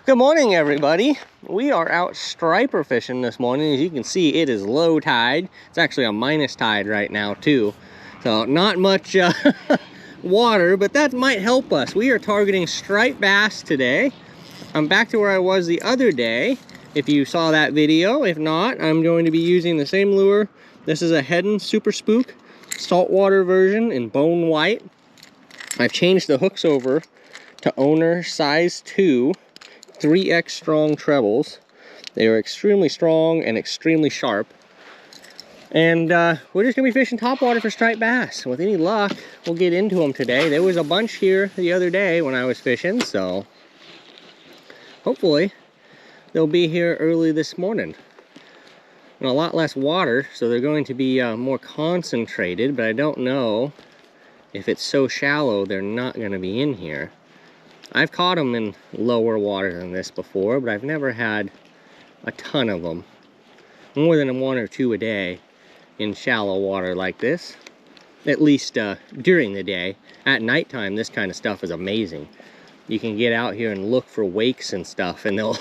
Good morning, everybody. We are out striper fishing this morning. As you can see, it is low tide. It's actually a minus tide right now too, so not much water, but that might help us. We are targeting striped bass today. I'm back to where I was the other day, if you saw that video. If not, I'm going to be using the same lure. This is a Heddon Super Spook saltwater version in bone white. I've changed the hooks over to owner size 2 3x strong trebles. They are extremely strong and extremely sharp. And we're just gonna be fishing topwater for striped bass. With any luck, we'll get into them today. There was a bunch here the other day when I was fishing, so hopefully they'll be here early this morning. And a lot less water, so they're going to be more concentrated, but I don't know if it's so shallow they're not gonna be in here. I've caught them in lower water than this before, but I've never had a ton of them. More than 1 or 2 a day in shallow water like this. At least during the day. At nighttime, this kind of stuff is amazing. You can get out here and look for wakes and stuff, and they'll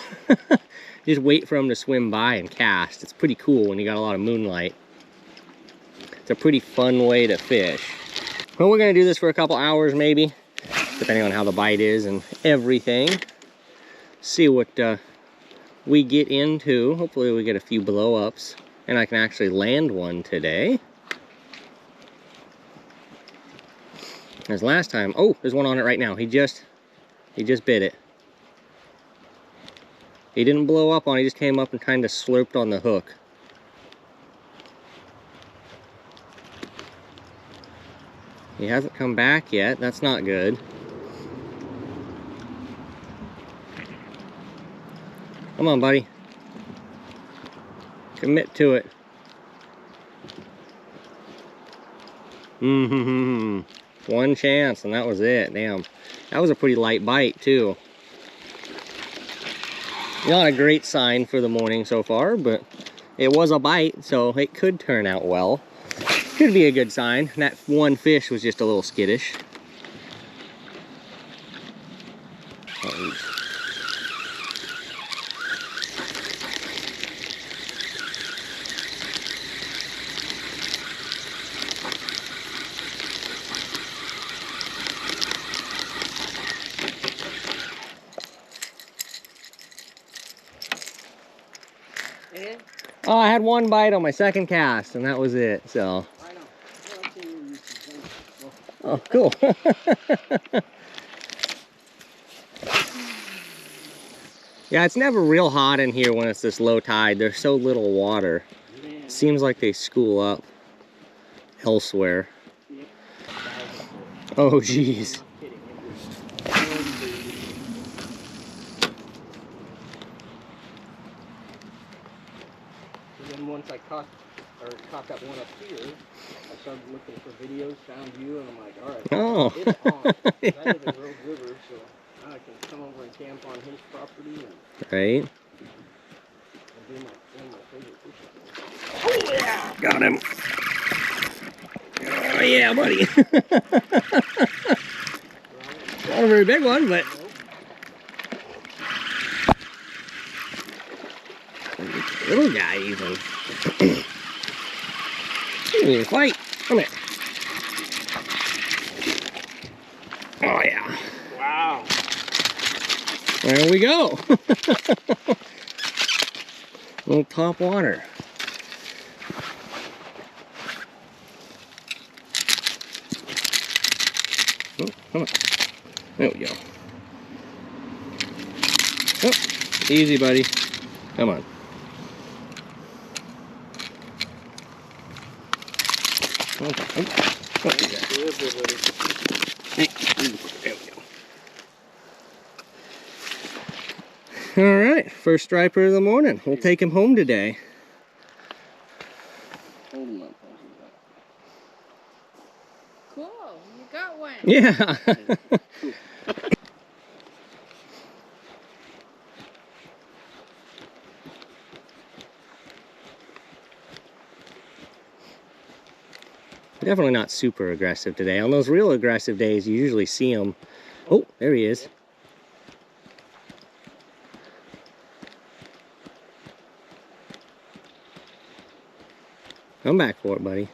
just wait for them to swim by and cast. It's pretty cool when you got a lot of moonlight. It's a pretty fun way to fish. Well, we're gonna do this for a couple hours maybe, depending on how the bite is and everything. See what we get into. Hopefully we get a few blow-ups and I can actually land one today. As last time, oh, there's one on it right now. He just bit it. He didn't blow up on it, he just came up and kind of slurped on the hook. He hasn't come back yet, that's not good. Come on, buddy. Commit to it. One chance, and that was it. Damn. That was a pretty light bite, too. Not a great sign for the morning so far, but it was a bite, so it could turn out well. Could be a good sign. That one fish was just a little skittish. Oh, I had one bite on my second cast, and that was it, so. I know. Oh, cool. Yeah, it's never real hot in here when it's this low tide. There's so little water. Seems like they school up elsewhere. Oh, geez. And then once I caught that one up here, I started looking for videos, found you, and I'm like, all right, oh. it's on. Yeah. I live in Rose River, so now I can come over and camp on his property. And right. Do my favorite fishing. Oh, yeah! Got him! Oh, yeah, buddy! Not a very big one, but... Little guy, even. He didn't even fight. Come here. Oh, yeah. Wow. There we go. Little top water. Oh, come on. There we go. Oh, easy, buddy. Come on. Okay. Oh, hey, there we go. All right, first striper of the morning. We'll take him home today. Hold him up. Cool, you got one. Yeah. Definitely not super aggressive today. On those real aggressive days, you usually see him. Oh, there he is. Come back for it, buddy.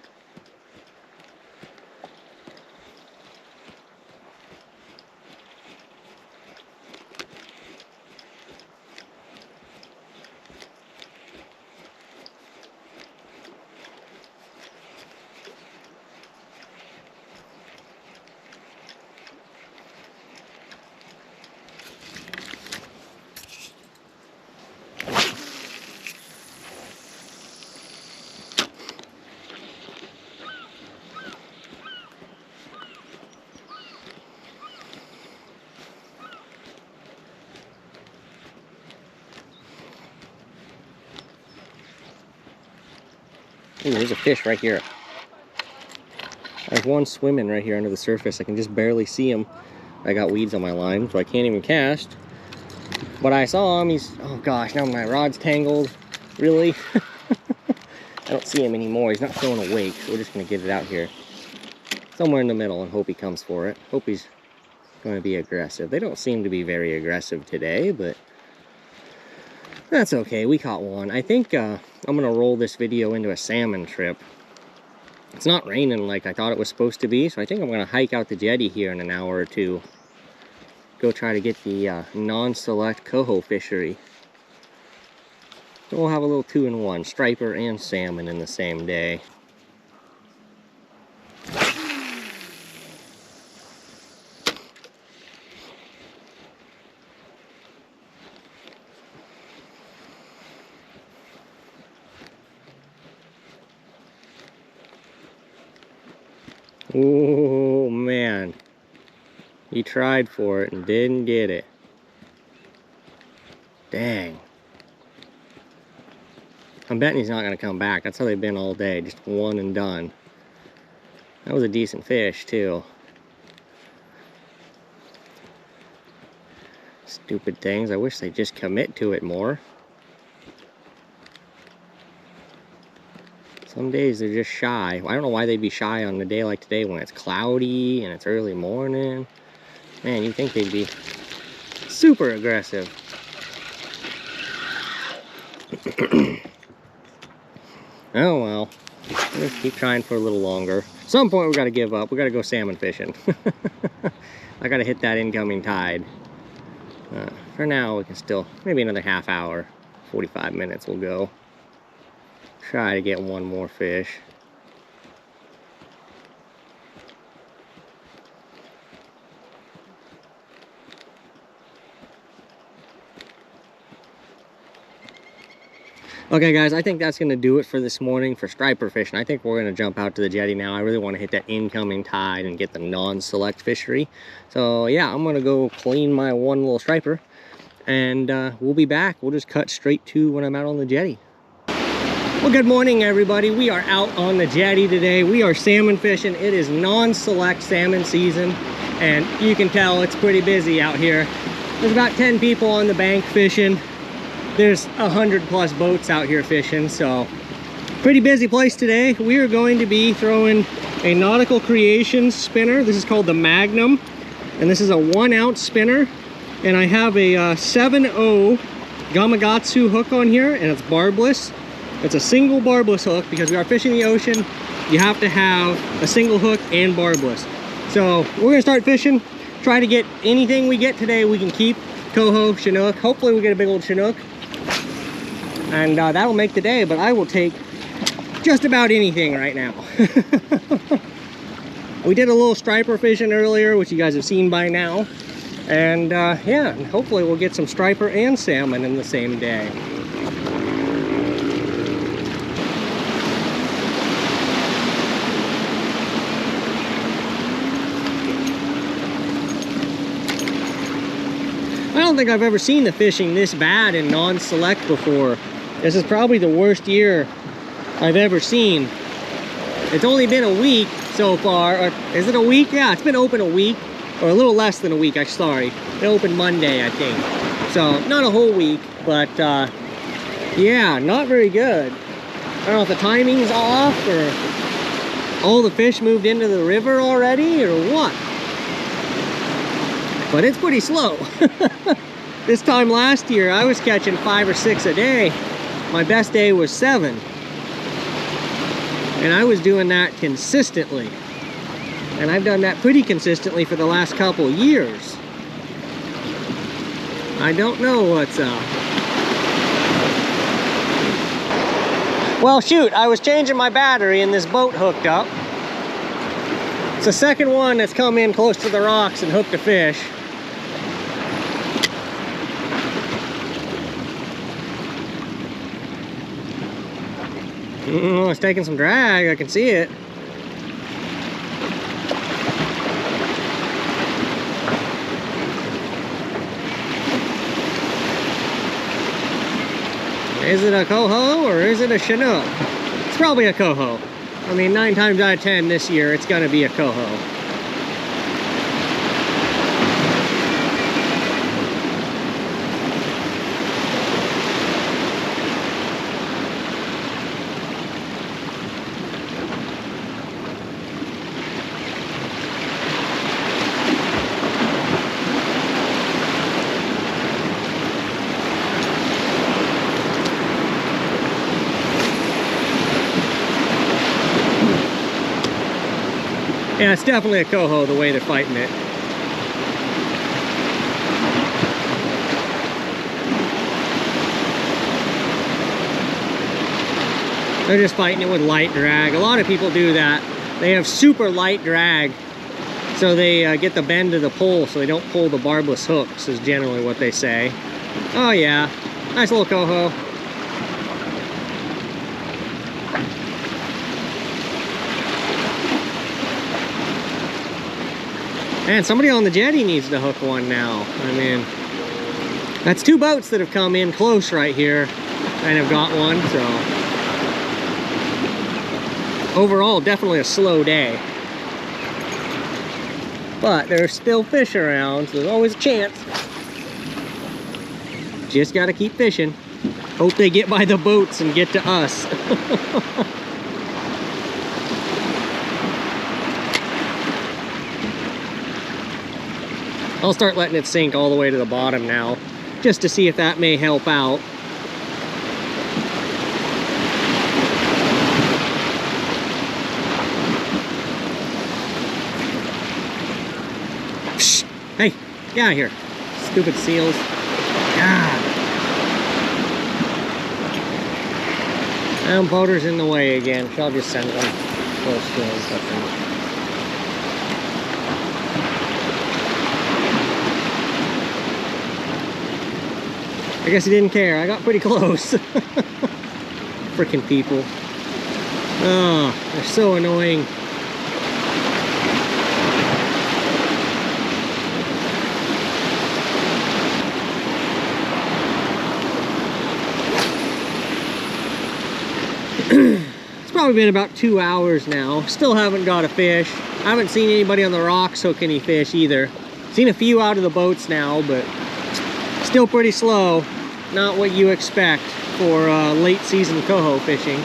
Ooh, there's a fish right here. There's one swimming right here under the surface. I can just barely see him. I got weeds on my line, so I can't even cast. But I saw him. He's, oh gosh, now my rod's tangled. Really? I don't see him anymore. He's not throwing a wake, so we're just gonna get it out here. Somewhere in the middle and hope he comes for it. Hope he's gonna be aggressive. They don't seem to be very aggressive today, but that's okay. We caught one. I think I'm gonna roll this video into a salmon trip. It's not raining like I thought it was supposed to be, so I think I'm gonna hike out the jetty here in an hour or two. Go try to get the non-select coho fishery. So we'll have a little 2-in-1, striper and salmon in the same day. Oh man, he tried for it and didn't get it. Dang. I'm betting he's not going to come back. That's how they've been all day, just one and done. That was a decent fish too. Stupid things. I wish they'd just commit to it more. Some days they're just shy. I don't know why they'd be shy on a day like today when it's cloudy and it's early morning. Man, you'd think they'd be super aggressive. Oh well, we'll just keep trying for a little longer. At some point we gotta give up. We gotta go salmon fishing. I gotta hit that incoming tide. For now we can still, maybe another half hour, 45 minutes we'll go. Try to get one more fish. Okay guys, I think that's gonna do it for this morning for striper fishing. I think we're gonna jump out to the jetty now. I really wanna hit that incoming tide and get the non-select fishery. So yeah, I'm gonna go clean my one little striper and we'll be back. We'll just cut straight to when I'm out on the jetty. Well, good morning everybody. We are out on the jetty today. We are salmon fishing. It is non-select salmon season and you can tell it's pretty busy out here. There's about 10 people on the bank fishing. There's 100+ boats out here fishing, so pretty busy place today. We are going to be throwing a Nautical Creations spinner. This is called the Magnum, and this is a 1 ounce spinner. And I have a 7.0 Gamakatsu hook on here, and it's barbless. It's a single barbless hook because we are fishing the ocean. You have to have a single hook and barbless. So we're gonna start fishing. Try to get anything we get today we can keep. Coho, Chinook. Hopefully we get a big old Chinook. And that'll make the day, but I will take just about anything right now. We did a little striper fishing earlier, which you guys have seen by now. And yeah, hopefully we'll get some striper and salmon in the same day. I don't think I've ever seen the fishing this bad in non-select before. This is probably the worst year I've ever seen. It's only been a week so far. Or is it a week? Yeah, it's been open a week. Or a little less than a week, I'm sorry. It opened Monday, I think. So, not a whole week, but yeah, not very good. I don't know if the timing's off or all the fish moved into the river already or what. But it's pretty slow. This time last year, I was catching 5 or 6 a day. My best day was 7. And I was doing that consistently. And I've done that pretty consistently for the last couple years. I don't know what's up. Well, shoot, I was changing my battery and this boat hooked up. It's the second one that's come in close to the rocks and hooked a fish. It's taking some drag, I can see it. Is it a COHO or is it a Chinook? It's probably a COHO. I mean, 9 times out of 10 this year, it's gonna be a COHO. Yeah, it's definitely a COHO the way they're fighting it. They're just fighting it with light drag. A lot of people do that. They have super light drag, so they get the bend of the pole so they don't pull the barbless hooks, is generally what they say. Oh yeah, nice little COHO. Man, somebody on the jetty needs to hook one now. I mean, that's 2 boats that have come in close right here and have got one, so. Overall, definitely a slow day. But there's still fish around, so there's always a chance. Just gotta keep fishing. Hope they get by the boats and get to us. I'll start letting it sink all the way to the bottom now, just to see if that may help out. Shh. Hey, get out of here. Stupid seals. God. And boater's in the way again. I'll just send them close to him. I guess he didn't care. I got pretty close. Freaking people. Oh, they're so annoying. It's probably been about 2 hours now. Still haven't got a fish. I haven't seen anybody on the rocks hook any fish either. Seen a few out of the boats now, but still pretty slow. Not what you expect for late season coho fishing.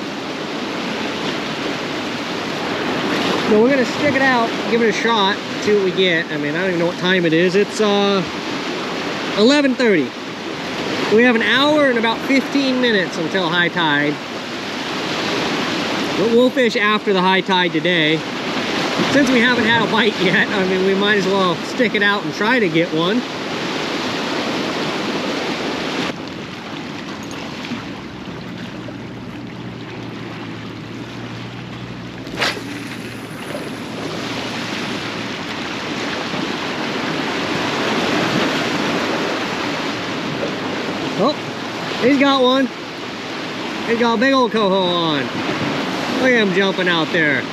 So we're gonna stick it out, give it a shot, see what we get. I mean, I don't even know what time it is. It's 11:30. We have an hour and about 15 minutes until high tide. But we'll fish after the high tide today. Since we haven't had a bite yet, I mean, we might as well stick it out and try to get one. Oh, he's got one. He's got a big old coho on. Look at him jumping out there.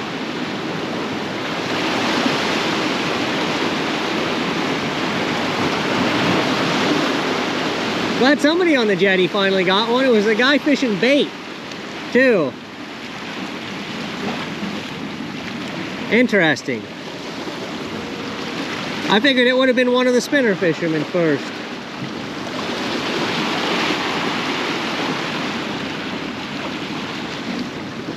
Glad somebody on the jetty finally got one. It was a guy fishing bait, too. Interesting. I figured it would have been one of the spinner fishermen first.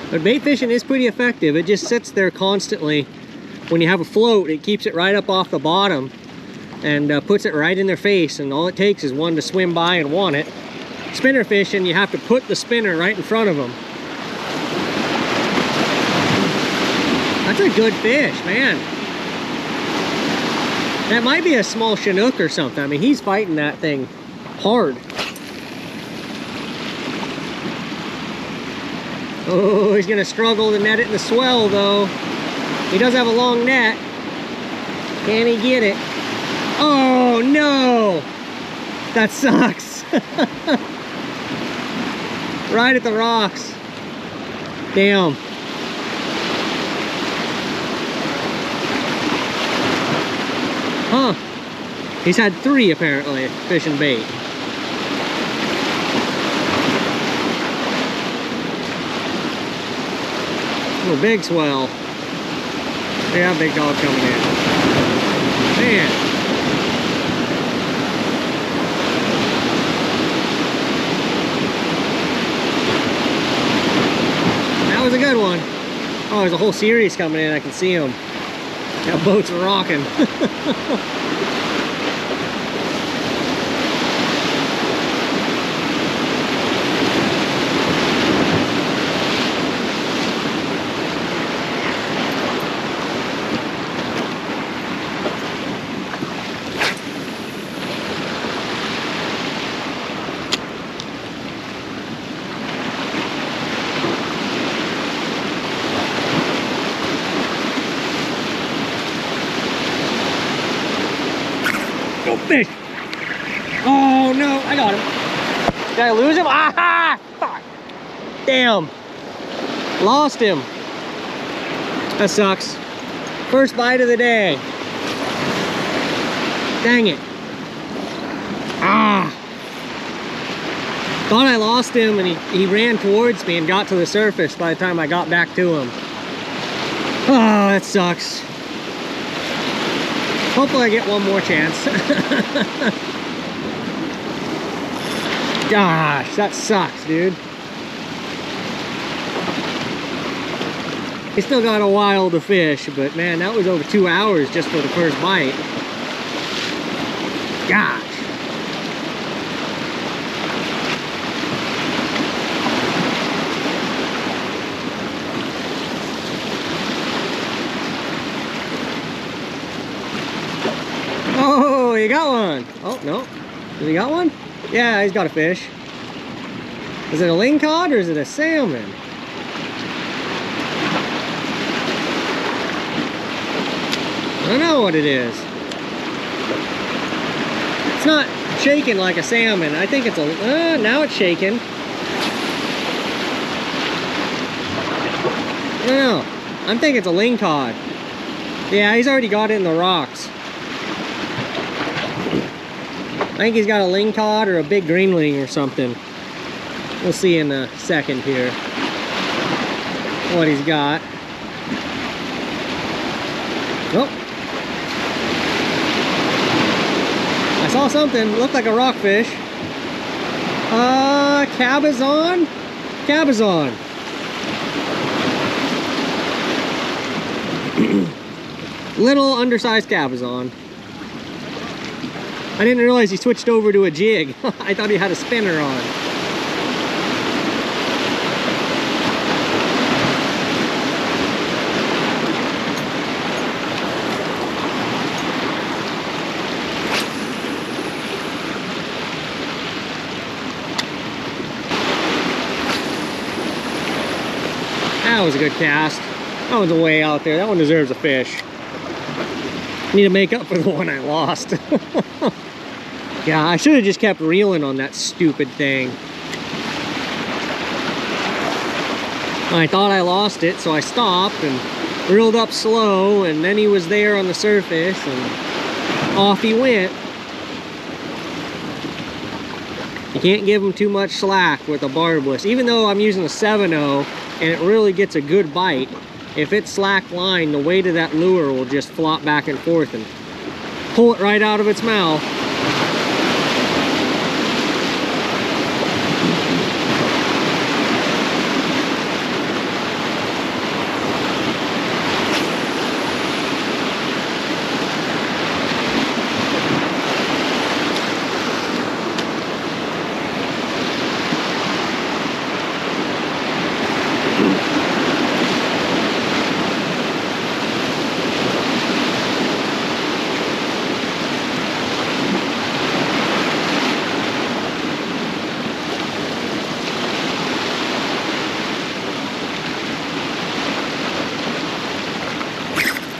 But bait fishing is pretty effective. It just sits there constantly. When you have a float, it keeps it right up off the bottom and puts it right in their face, and all it takes is one to swim by and want it. Spinner fishing, you have to put the spinner right in front of them. That's a good fish, man. That might be a small Chinook or something. I mean, he's fighting that thing hard. Oh, he's gonna struggle to net it in the swell though. He does have a long net. Can he get it? Oh no! That sucks. Right at the rocks. Damn. Huh. He's had 3 apparently fishing bait. Oh, big swell. Yeah, big dog coming in. Man. That was a good one. Oh, there's a whole series coming in. I can see them. That boat's rocking. Go fish! Oh no, I got him. Did I lose him? Ah! Fuck! Damn! Lost him. That sucks. First bite of the day. Dang it. Ah! Thought I lost him and he ran towards me and got to the surface by the time I got back to him. Oh, that sucks. Hopefully I get one more chance. Gosh, that sucks, dude. He still got a while to fish, but man, that was over 2 hours just for the first bite. Gosh. Oh, you got one. Oh, no. Did he got one? Yeah, he's got a fish. Is it a lingcod or is it a salmon? I don't know what it is. It's not shaking like a salmon. I think it's a... now it's shaking. I don't know. I'm thinking it's a lingcod. Yeah, he's already got it in the rocks. I think he's got a lingcod or a big greenling or something. We'll see in a second here what he's got. Oh. I saw something. Looked like a rockfish. Cabezon? Cabezon. Little undersized cabezon. I didn't realize he switched over to a jig. I thought he had a spinner on. That was a good cast. That one's way out there. That one deserves a fish. Need to make up for the one I lost. Yeah, I should have just kept reeling on that stupid thing. I thought I lost it, so I stopped and reeled up slow, and then he was there on the surface, and off he went. You can't give him too much slack with a barbless. Even though I'm using a 7-0, and it really gets a good bite, if it's slack line, the weight of that lure will just flop back and forth and pull it right out of its mouth.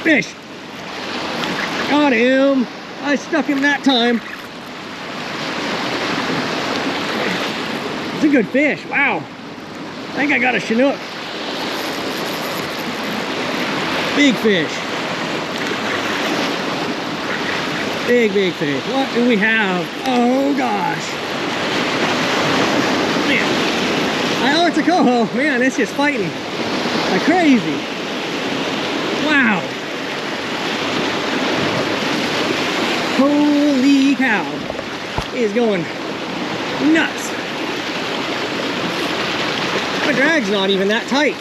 Fish. Got him. I stuck him that time. It's a good fish. Wow. I think I got a Chinook. Big fish. Big, big fish. What do we have? Oh gosh. Man. Oh, it's a coho. Man, it's just fighting like crazy. Wow. Holy cow. He is going nuts. My drag's not even that tight.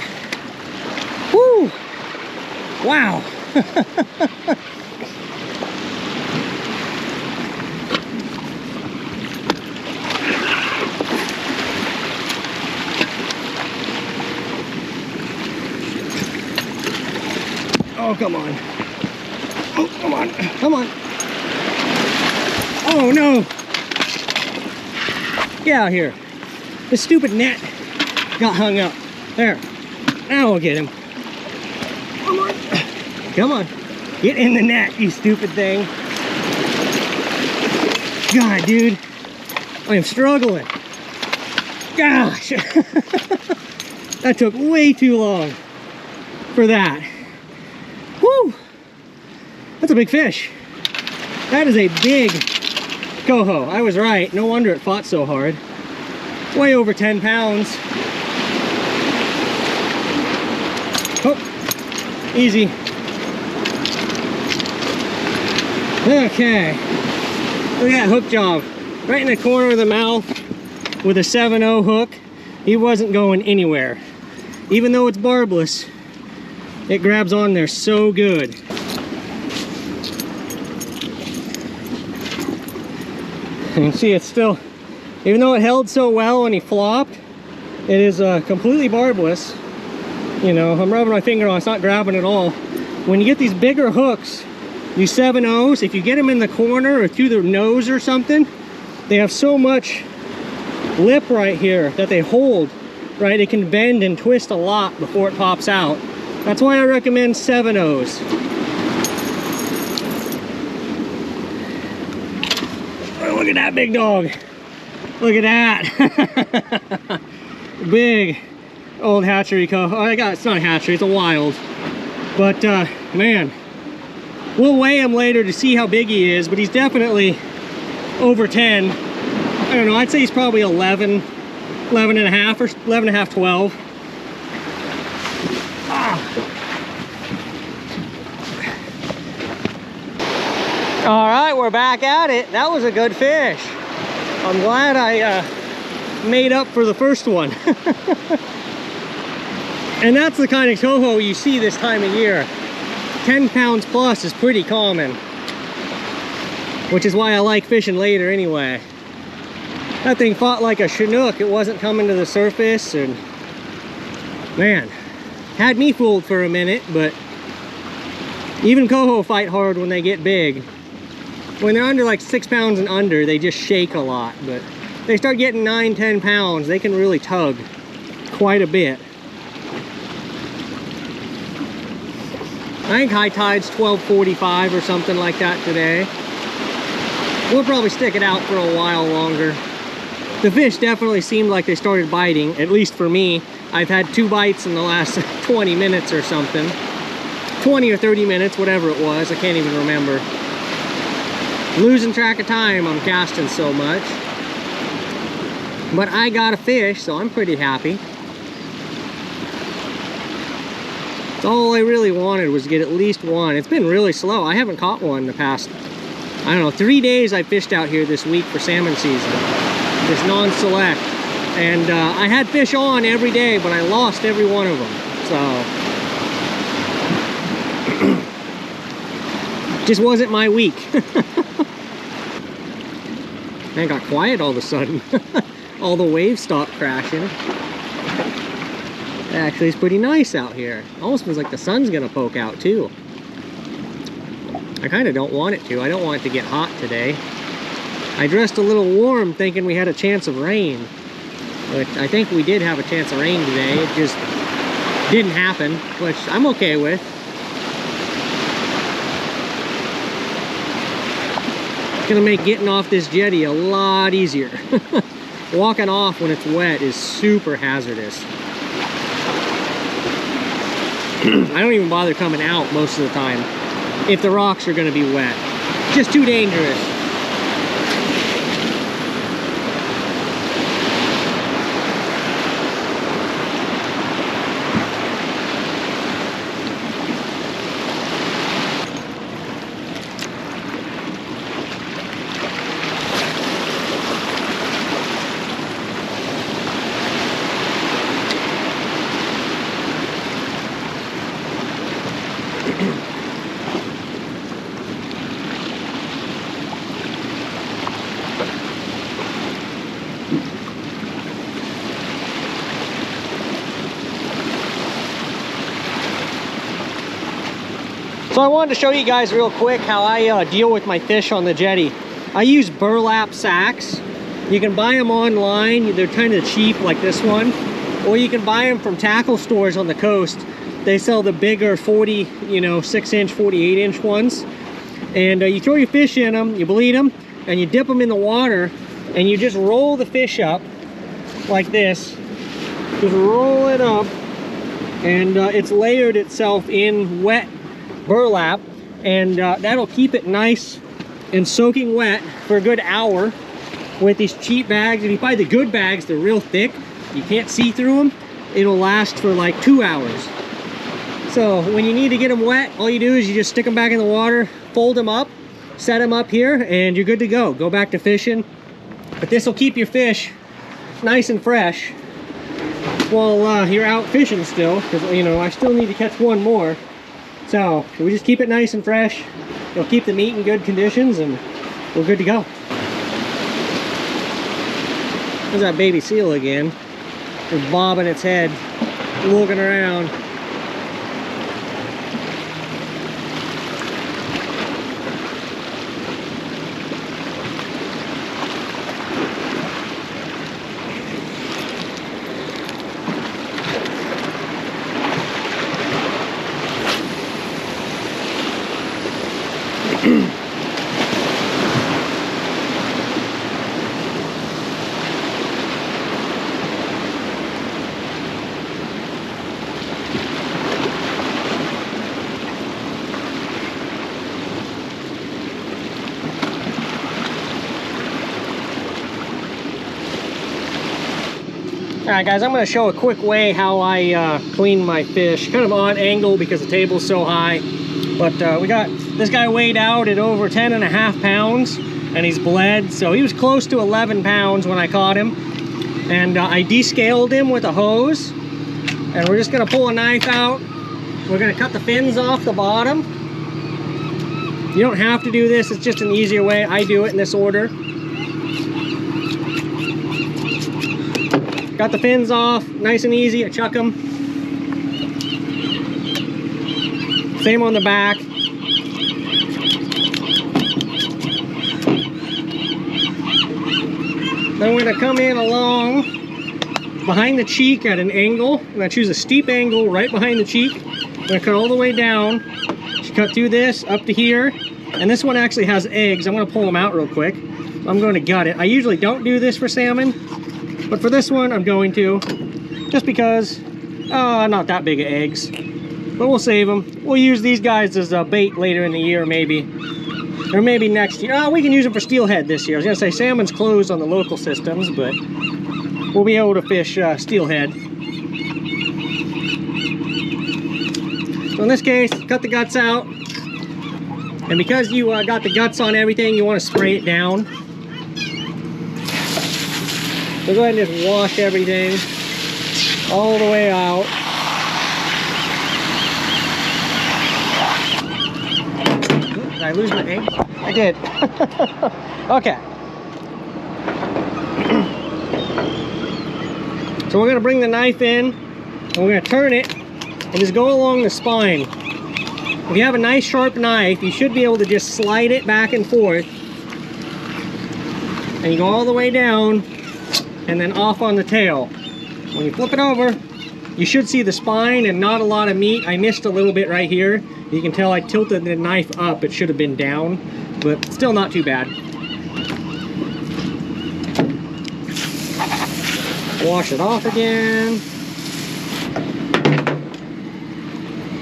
Woo! Wow. Oh, come on. Oh, come on. Come on. Oh, no. Get out here. This stupid net got hung up. There. Now we'll get him. Come on. Come on. Get in the net, you stupid thing. God, dude. I am struggling. Gosh. That took way too long for that. Whew. That's a big fish. That is a big coho. I was right. No wonder it fought so hard. Way over 10 pounds. Oh, easy. Okay. Look at that hook job. Right in the corner of the mouth with a 7/0 hook. He wasn't going anywhere. Even though it's barbless, it grabs on there so good. You can see it's still, even though it held so well when he flopped, it is completely barbless. You know, I'm rubbing my finger on it, it's not grabbing at all. When you get these bigger hooks, these 7/0s, if you get them in the corner or through the nose or something, they have so much lip right here that they hold, right? It can bend and twist a lot before it pops out. That's why I recommend 7/0s. Oh, look at that big dog. Look at that. Big old hatchery coho. Oh, it's not a hatchery, it's a wild. But man, we'll weigh him later to see how big he is, but he's definitely over 10. I don't know, I'd say he's probably 11, 11 and a half or 11 and a half, 12. All right, we're back at it. That was a good fish. I'm glad I made up for the first one. And that's the kind of coho you see this time of year. 10 pounds plus is pretty common, which is why I like fishing later anyway. That thing fought like a Chinook. It wasn't coming to the surface, and man, had me fooled for a minute. But even coho fight hard when they get big. When they're under like 6 pounds and under, they just shake a lot. But they start getting 9, 10 pounds, they can really tug quite a bit. I think high tide's 12:45 or something like that today. We'll probably stick it out for a while longer. The fish definitely seemed like they started biting, at least for me. I've had 2 bites in the last 20 minutes or something. 20 or 30 minutes, whatever it was, I can't even remember. Losing track of time, I'm casting so much. But I got a fish, so I'm pretty happy. All I really wanted was to get at least one. It's been really slow. I haven't caught one the past, I don't know, 3 days I fished out here this week for salmon season. This non-select. And I had fish on every day, but I lost every one of them. So just wasn't my week. And it got quiet all of a sudden. All the waves stopped crashing. Actually, it's pretty nice out here. Almost feels like the sun's gonna poke out too. I kind of don't want it to. I don't want it to get hot today. I dressed a little warm thinking we had a chance of rain. But I think we did have a chance of rain today. It just didn't happen, which I'm okay with. gonna make getting off this jetty a lot easier. Walking off when it's wet is super hazardous. I don't even bother coming out most of the time if the rocks are gonna be wet. Just too dangerous. So I wanted to show you guys real quick how I deal with my fish on the jetty. I use burlap sacks. You can buy them online. They're kind of cheap, like this one. Or you can buy them from tackle stores on the coast. They sell the bigger 40, 6-inch, 48-inch ones. And you throw your fish in them, you bleed them, and you dip them in the water, and you just roll the fish up like this. Just roll it up, and it's layered itself in wet burlap, and that'll keep it nice and soaking wet for a good hour with these cheap bags. If you buy the good bags, they're real thick, you can't see through them. It'll last for like 2 hours. So when you need to get them wet, all you do is you just stick them back in the water, fold them up, set them up here, and you're good to go. Go back to fishing. But this will keep your fish nice and fresh while you're out fishing still, because I still need to catch one more. So we just keep it nice and fresh. It'll keep the meat in good conditions, and we're good to go. There's that baby seal again. It's bobbing its head, looking around. Alright guys, I'm going to show a quick way how I clean my fish. Kind of on angle because the table's so high. But we got this guy weighed out at over 10.5 pounds, and he's bled. So he was close to 11 pounds when I caught him. And I descaled him with a hose. And we're just going to pull a knife out. We're going to cut the fins off the bottom. You don't have to do this, it's just an easier way. I do it in this order. Got the fins off, nice and easy, I chuck them. Same on the back. Then we're gonna come in along behind the cheek at an angle. I'm gonna choose a steep angle right behind the cheek. I'm gonna cut all the way down. Just cut through this up to here. And this one actually has eggs. I'm gonna pull them out real quick. I'm going to gut it. I usually don't do this for salmon, but for this one I'm going to, just because not that big of eggs, but we'll save them. We'll use these guys as a bait later in the year, maybe, or maybe next year. We can use them for steelhead this year. I was gonna say salmon's closed on the local systems, but we'll be able to fish steelhead. So in this case, cut the guts out, and because you got the guts on everything, you want to spray it down. So go ahead and just wash everything all the way out. Did I lose my egg? I did. Okay. So we're going to bring the knife in, and we're going to turn it and just go along the spine. If you have a nice sharp knife, you should be able to just slide it back and forth. And you go all the way down and then off on the tail. When you flip it over, you should see the spine and not a lot of meat. I missed a little bit right here. You can tell I tilted the knife up. It should have been down, but still not too bad. Wash it off again.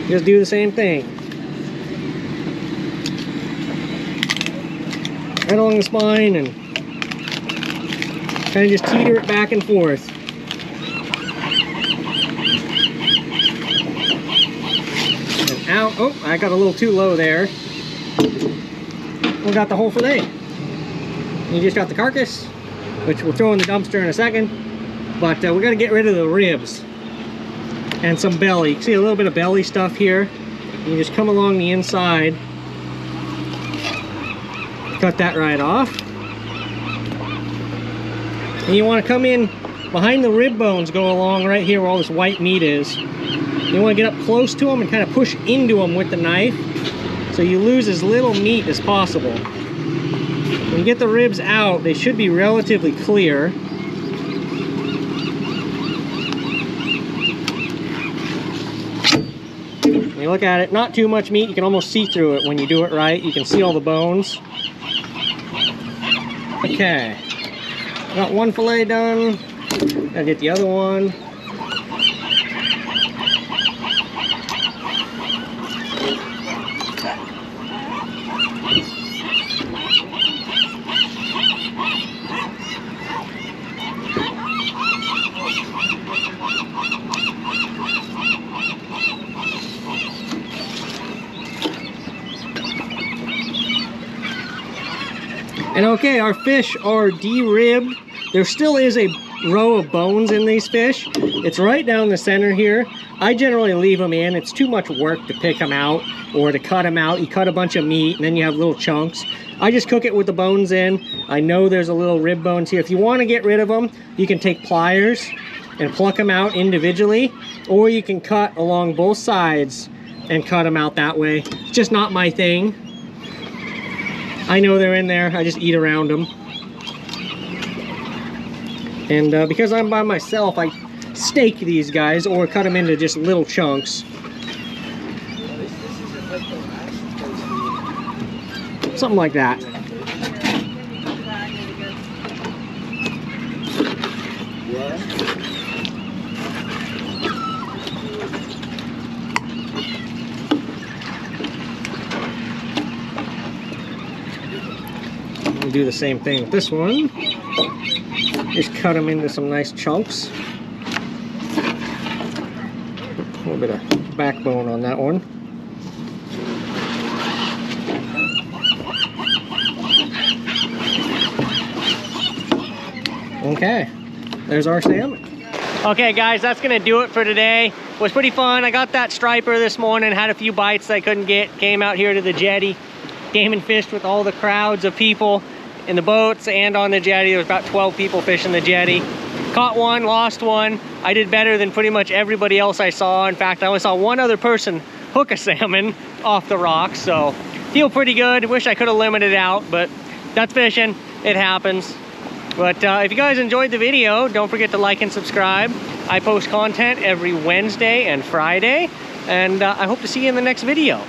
Just do the same thing. Right along the spine and kind of just teeter it back and forth. And out. Oh, I got a little too low there. We got the whole fillet. You just got the carcass, which we'll throw in the dumpster in a second. But we got to get rid of the ribs and some belly. You can see a little bit of belly stuff here. You just come along the inside. Cut that right off. And you want to come in behind the rib bones, go along right here where all this white meat is. You want to get up close to them and kind of push into them with the knife so you lose as little meat as possible. When you get the ribs out, they should be relatively clear. When you look at it, not too much meat. You can almost see through it when you do it right. You can see all the bones. Okay, got one fillet done. Gotta get the other one. And okay, our fish are de-ribbed. There still is a row of bones in these fish. It's right down the center here. I generally leave them in. It's too much work to pick them out or to cut them out. You cut a bunch of meat and then you have little chunks. I just cook it with the bones in. I know there's a little rib bones here. If you want to get rid of them, you can take pliers and pluck them out individually, or you can cut along both sides and cut them out that way. It's just not my thing. I know they're in there. I just eat around them. And because I'm by myself, I steak these guys or cut them into just little chunks. Something like that. Do the same thing with this one. Just cut them into some nice chunks. A little bit of backbone on that one. Okay, there's our salmon. Okay guys, that's gonna do it for today. It was pretty fun. I got that striper this morning, had a few bites I couldn't get. Came out here to the jetty, came and fished with all the crowds of people in the boats and on the jetty. There was about 12 people fishing the jetty. Caught one, lost one. I did better than pretty much everybody else I saw. In fact, I only saw one other person hook a salmon off the rocks, so feel pretty good. Wish I could have limited out, but that's fishing. It happens. But if you guys enjoyed the video, don't forget to like and subscribe. I post content every Wednesday and Friday, and I hope to see you in the next video.